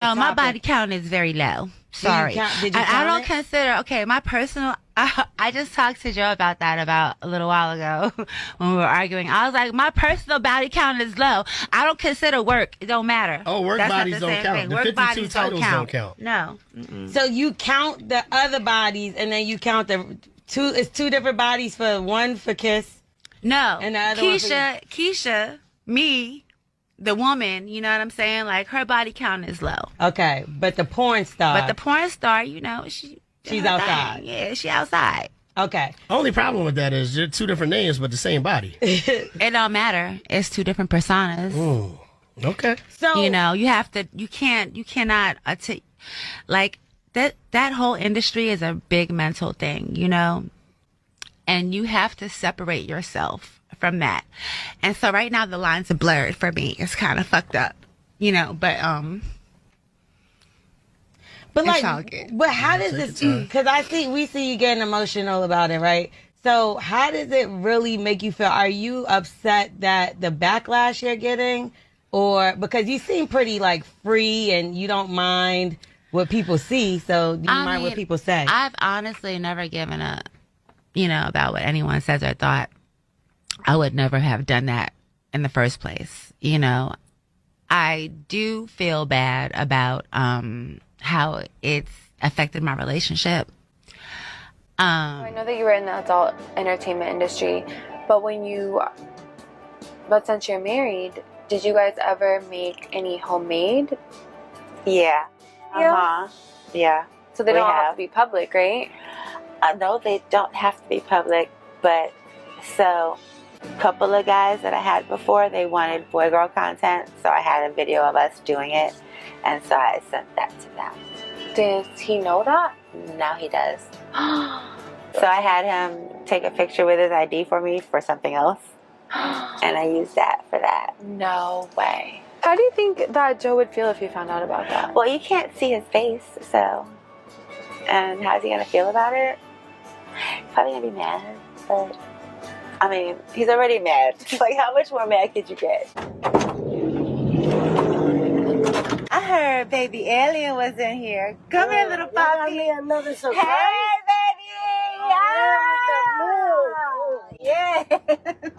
No, my body count is very low. Sorry. Did you count I don't it? consider, okay, my personal, I just talked to Joe about that about a little while ago when we were arguing. I was like, my personal body count is low. I don't consider work. It don't matter. Oh, work That's bodies not the don't same count. thing. The Work 52 bodies titles don't count. No. So you count the other bodies, and then you count the two. It's two different bodies for one for Kiss. No. And the other one for Keisha, me, the woman, you know what I'm saying? Like, her body count is low. Okay, but the porn star. But the porn star, you know, she's outside. thing. Yeah, she outside. Okay. Only problem with that is they're two different names, but the same body. It don't matter. It's two different personas. Ooh, okay. So You know, you cannot, like, that whole industry is a big mental thing, you know? And you have to separate yourself from that. And so right now the lines are blurred for me. It's kind of fucked up, you know, but But it's like, all good. but how does this? Because we see you getting emotional about it, right? So how does it really make you feel? Are you upset that the backlash you're getting, or because you seem pretty like free and you don't mind what people see? So do you mind what people say? I've honestly never given a, you know, about what anyone says or thought. I would never have done that in the first place. You know, I do feel bad about how it's affected my relationship. I know that you were in the adult entertainment industry, but since you're married, did you guys ever make any homemade? Yeah. Yeah. So they don't have to be public, right? No, they don't have to be public, but so a couple of guys that I had before, they wanted boy-girl content, so I had a video of us doing it, and so I sent that to them. Does he know that? Now he does. So I had him take a picture with his ID for me for something else, and I used that for that. No way. How do you think that Joe would feel if he found out about that? Well, you can't see his face, so, and how's he going to feel about it? Probably going to be mad, but, I mean, he's already mad. Like, how much more mad could you get? I heard baby alien was in here. Come here, little puppy. Another surprise. Hey, baby! Yeah.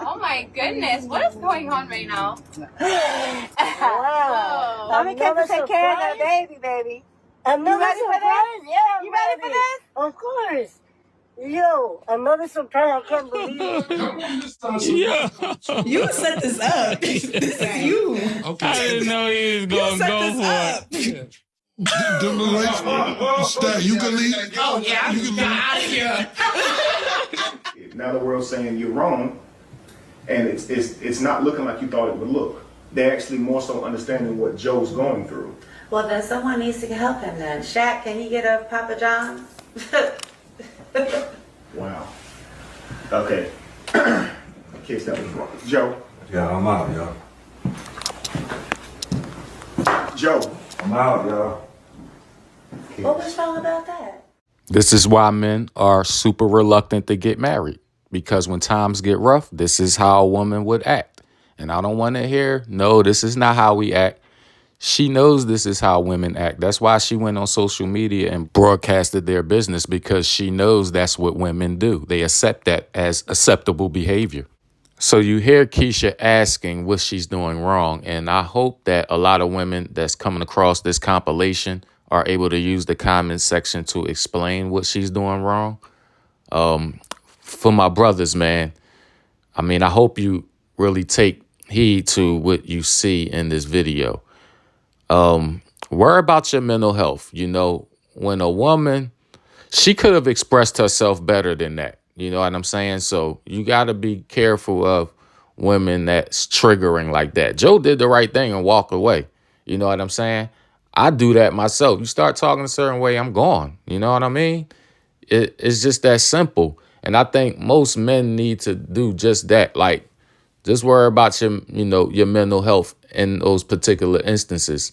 Oh my goodness, what is going on right now? Wow. Mommy came to take care of that baby. Another You ready for surprise? this? Yeah, You ready for this? Of course. Yo, another surprise. I can't believe it. Yeah. You set this up. This is you. Okay. I didn't know he was going to go for it. Them the lights. Stat, you can leave. Oh, yeah, you get out of here. Now the world's saying you're wrong, and it's not looking like you thought it would look. They're actually more so understanding what Joe's going through. Well, then someone needs to help him then. Shaq, can you get a Papa John's? Wow. Okay. Kiss, that was wrong. Joe. Yeah, I'm out, y'all. Joe. I'm out, y'all. What was wrong about that? This is why men are super reluctant to get married. Because when times get rough, this is how a woman would act. And I don't want to hear, no, this is not how we act. She knows this is how women act. That's why she went on social media and broadcasted their business, because she knows that's what women do. They accept that as acceptable behavior. So you hear Keisha asking what she's doing wrong. And I hope that a lot of women that's coming across this compilation are able to use the comment section to explain what she's doing wrong. For my brothers, man, I mean, I hope you really take heed to what you see in this video. Worry about your mental health. You know, when a woman, she could have expressed herself better than that. You know what I'm saying? So you got to be careful of women that's triggering like that. Joe did the right thing and walked away. You know what I'm saying? I do that myself. You start talking a certain way, I'm gone. You know what I mean? It's just that simple. And I think most men need to do just that. Like, just worry about your mental health in those particular instances,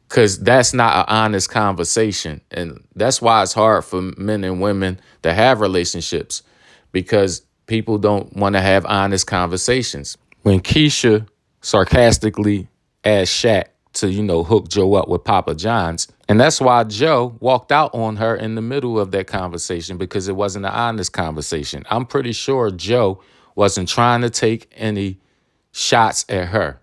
because that's not an honest conversation. And that's why it's hard for men and women to have relationships, because people don't want to have honest conversations. When Keisha sarcastically asked Shaq to, hook Joe up with Papa John's. And that's why Joe walked out on her in the middle of that conversation, because it wasn't an honest conversation. I'm pretty sure Joe wasn't trying to take any shots at her.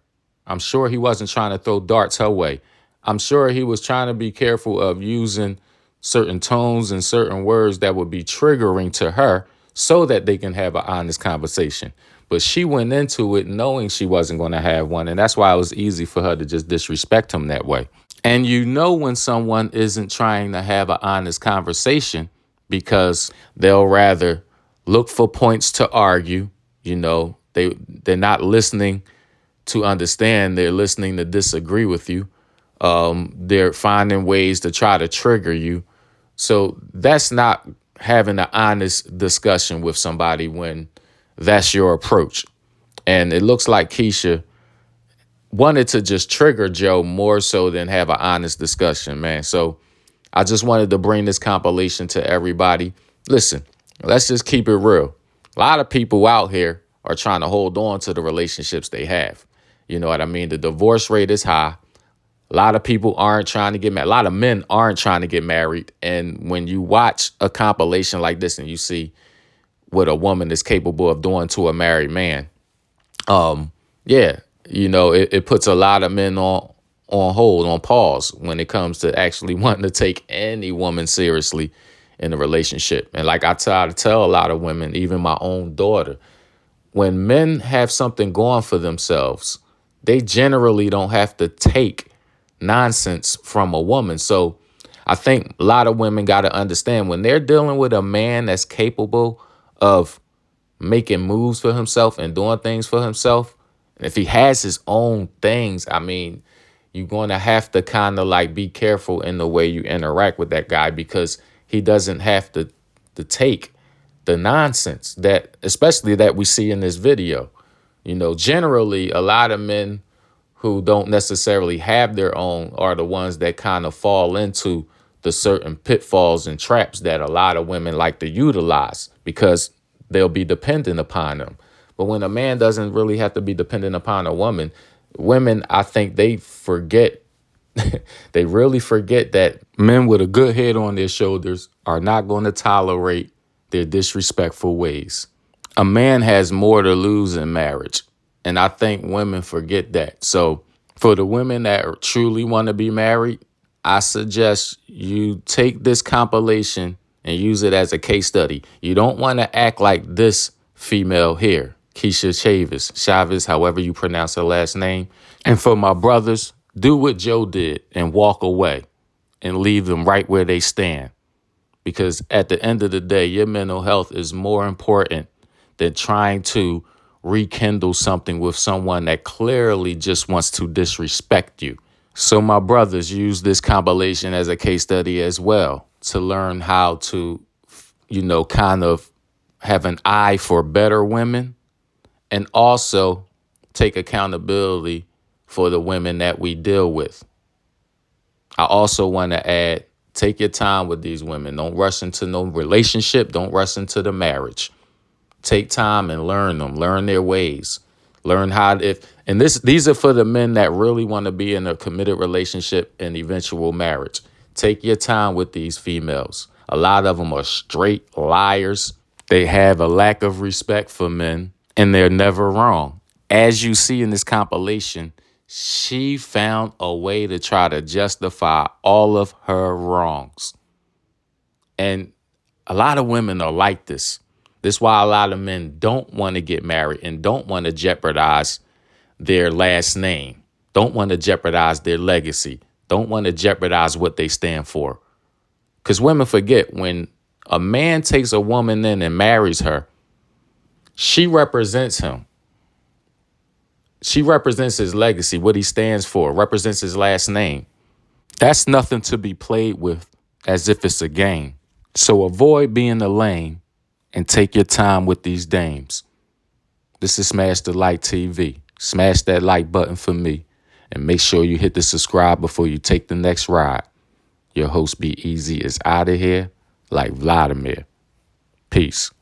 I'm sure he wasn't trying to throw darts her way. I'm sure he was trying to be careful of using certain tones and certain words that would be triggering to her so that they can have an honest conversation. But she went into it knowing she wasn't going to have one. And that's why it was easy for her to just disrespect him that way. And when someone isn't trying to have an honest conversation, because they'll rather look for points to argue. They're not listening to understand. They're listening to disagree with you. They're finding ways to try to trigger you. So that's not having an honest discussion with somebody when that's your approach. And it looks like Keisha wanted to just trigger Joe more so than have an honest discussion, man. So I just wanted to bring this compilation to everybody. Listen, let's just keep it real. A lot of people out here are trying to hold on to the relationships they have. You know what I mean? The divorce rate is high. A lot of people aren't trying to get married. A lot of men aren't trying to get married. And when you watch a compilation like this and you see what a woman is capable of doing to a married man, it puts a lot of men on hold, on pause, when it comes to actually wanting to take any woman seriously in a relationship. And like I try to tell a lot of women, even my own daughter, when men have something going for themselves, they generally don't have to take nonsense from a woman. So I think a lot of women got to understand, when they're dealing with a man that's capable of making moves for himself and doing things for himself, and if he has his own things, I mean, you're going to have to kind of like be careful in the way you interact with that guy, because he doesn't have to take the nonsense that, especially that we see in this video. Generally, a lot of men who don't necessarily have their own are the ones that kind of fall into the certain pitfalls and traps that a lot of women like to utilize, because they'll be dependent upon them. But when a man doesn't really have to be dependent upon a woman, women, I think they forget, they really forget that men with a good head on their shoulders are not going to tolerate their disrespectful ways. A man has more to lose in marriage. And I think women forget that. So for the women that truly want to be married, I suggest you take this compilation and use it as a case study. You don't want to act like this female here, Keisha Chavez, however you pronounce her last name. And for my brothers, do what Joe did and walk away and leave them right where they stand. Because at the end of the day, your mental health is more important than trying to rekindle something with someone that clearly just wants to disrespect you. So my brothers, use this compilation as a case study as well, to learn how to, kind of have an eye for better women, and also take accountability for the women that we deal with. I also want to add, take your time with these women. Don't rush into no relationship. Don't rush into the marriage. Take time and learn them, learn their ways, learn how to, these are for the men that really want to be in a committed relationship and eventual marriage. Take your time with these females. A lot of them are straight liars. They have a lack of respect for men, and they're never wrong. As you see in this compilation, she found a way to try to justify all of her wrongs. And a lot of women are like this. This is why a lot of men don't want to get married and don't want to jeopardize their last name, don't want to jeopardize their legacy, don't want to jeopardize what they stand for. Because women forget, when a man takes a woman in and marries her, she represents him. She represents his legacy, what he stands for, represents his last name. That's nothing to be played with as if it's a game. So avoid being a lame and take your time with these dames. This is SmashDaLikeTV. Smash that like button for me, and make sure you hit the subscribe before you take the next ride. Your host Be Easy is out of here like Vladimir. Peace.